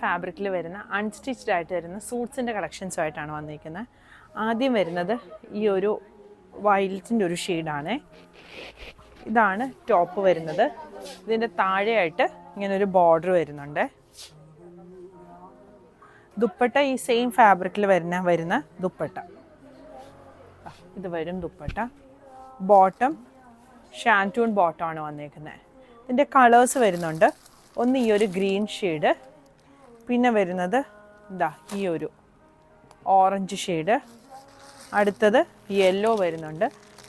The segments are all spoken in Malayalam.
ഫാബ്രിക്കിൽ വരുന്ന അൺസ്റ്റിച്ച്ഡ് ആയിട്ട് വരുന്ന സൂട്ട്സിൻ്റെ കളക്ഷൻസുമായിട്ടാണ് വന്നിരിക്കുന്നത്. ആദ്യം വരുന്നത് ഈ ഒരു വയലറ്റിൻ്റെ ഒരു ഷെയ്ഡാണ്. ഇതാണ് ടോപ്പ് വരുന്നത്. ഇതിൻ്റെ താഴെയായിട്ട് ഇങ്ങനൊരു ബോർഡർ വരുന്നുണ്ട്. ദുപ്പട്ട ഈ സെയിം ഫാബ്രിക്കിൽ വരുന്ന ദുപ്പട്ട. ഇത് വരും ദുപ്പട്ട. ബോട്ടം ഷാൻറ്റൂൺ ബോട്ടമാണ് വന്നിരിക്കുന്നത്. ഇതിൻ്റെ കളേഴ്സ് വരുന്നുണ്ട്. ഒന്ന് ഈ ഒരു ഗ്രീൻ ഷെയ്ഡ്, പിന്നെ വരുന്നത് ഇതാ ഈ ഒരു ഓറഞ്ച് ഷെയ്ഡ്, അടുത്തത് യെല്ലോ വരുന്നുണ്ട്,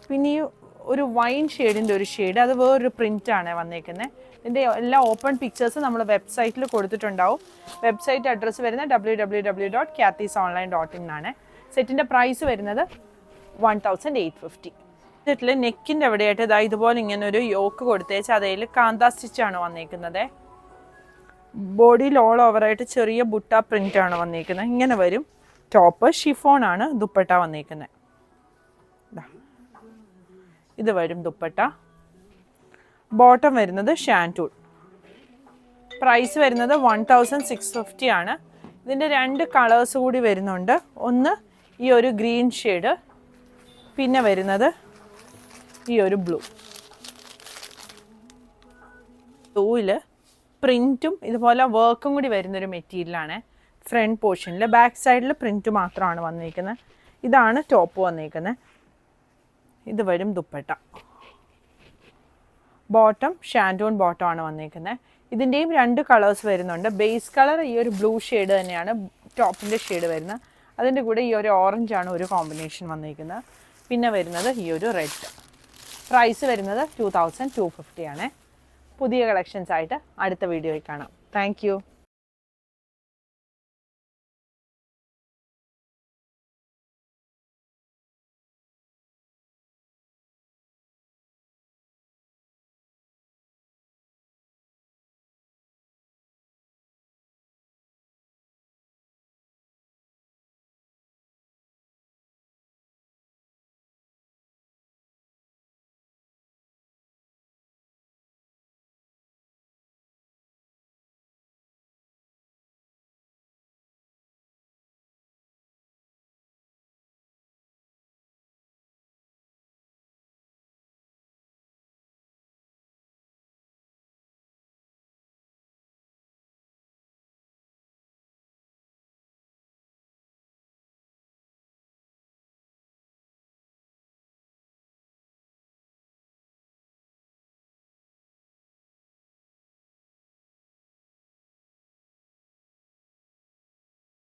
പിന്നെ ഈ ഒരു വൈൻ ഷെയ്ഡിൻ്റെ ഒരു ഷെയ്ഡ്, അത് വേറൊരു പ്രിൻ്റാണ് വന്നേക്കുന്നത്. ഇതിൻ്റെ എല്ലാ ഓപ്പൺ പിക്ചേഴ്സ് നമ്മൾ വെബ്സൈറ്റിൽ കൊടുത്തിട്ടുണ്ടാവും. വെബ്സൈറ്റ് അഡ്രസ്സ് വരുന്നത് www.kathysonline.in ആണ്. സെറ്റിൻ്റെ പ്രൈസ് വരുന്നത് 1850. സെറ്റിൽ നെക്കിൻ്റെ എവിടെയായിട്ട് ഇതാ ഇതുപോലെ ഇങ്ങനെ ഒരു യോക്ക് കൊടുത്തേച്ച് അതിൽ കാന്താ സ്റ്റിച്ചാണ് വന്നേക്കുന്നത്. ബോഡിയിൽ ഓൾ ഓവറായിട്ട് ചെറിയ ബുട്ട പ്രിൻ്റാണ് വന്നിരിക്കുന്നത്. ഇങ്ങനെ വരും ടോപ്പ്. ഷിഫോണാണ് ദുപ്പട്ട വന്നിരിക്കുന്നത്. ഇത് വരും ദുപ്പട്ട. ബോട്ടം വരുന്നത് ഷാൻറ്റൂൺ. പ്രൈസ് വരുന്നത് 1650 ആണ്. ഇതിൻ്റെ 2 കളേഴ്സ് കൂടി വരുന്നുണ്ട്. ഒന്ന് ഈ ഒരു ഗ്രീൻ ഷെയ്ഡ്, പിന്നെ വരുന്നത് ഈ ഒരു ബ്ലൂ. ബ്ലൂവിൽ പ്രിൻറ്റും ഇതുപോലെ വർക്കും കൂടി വരുന്നൊരു മെറ്റീരിയലാണ്. ഫ്രണ്ട് പോർഷനിൽ, ബാക്ക് സൈഡിൽ പ്രിൻറ്റ് മാത്രമാണ് വന്നിരിക്കുന്നത്. ഇതാണ് ടോപ്പ് വന്നിരിക്കുന്നത്. ഇത് വരും ദുപ്പട്ട. ബോട്ടം ഷാൻറ്റൂൺ ബോട്ടമാണ് വന്നിരിക്കുന്നത്. ഇതിൻ്റെയും 2 കളേഴ്സ് വരുന്നുണ്ട്. ബേസ് കളർ ഈ ഒരു ബ്ലൂ ഷെയ്ഡ് തന്നെയാണ് ടോപ്പിൻ്റെ ഷെയ്ഡ് വരുന്നത്. അതിൻ്റെ കൂടെ ഈ ഒരു ഓറഞ്ചാണ് ഒരു കോമ്പിനേഷൻ വന്നിരിക്കുന്നത്. പിന്നെ വരുന്നത് ഈ ഒരു റെഡ്. പ്രൈസ് വരുന്നത് 2250 ആണ്. പുതിയ കളക്ഷൻസ് ആയിട്ട് അടുത്ത വീഡിയോയിൽ കാണാം. താങ്ക്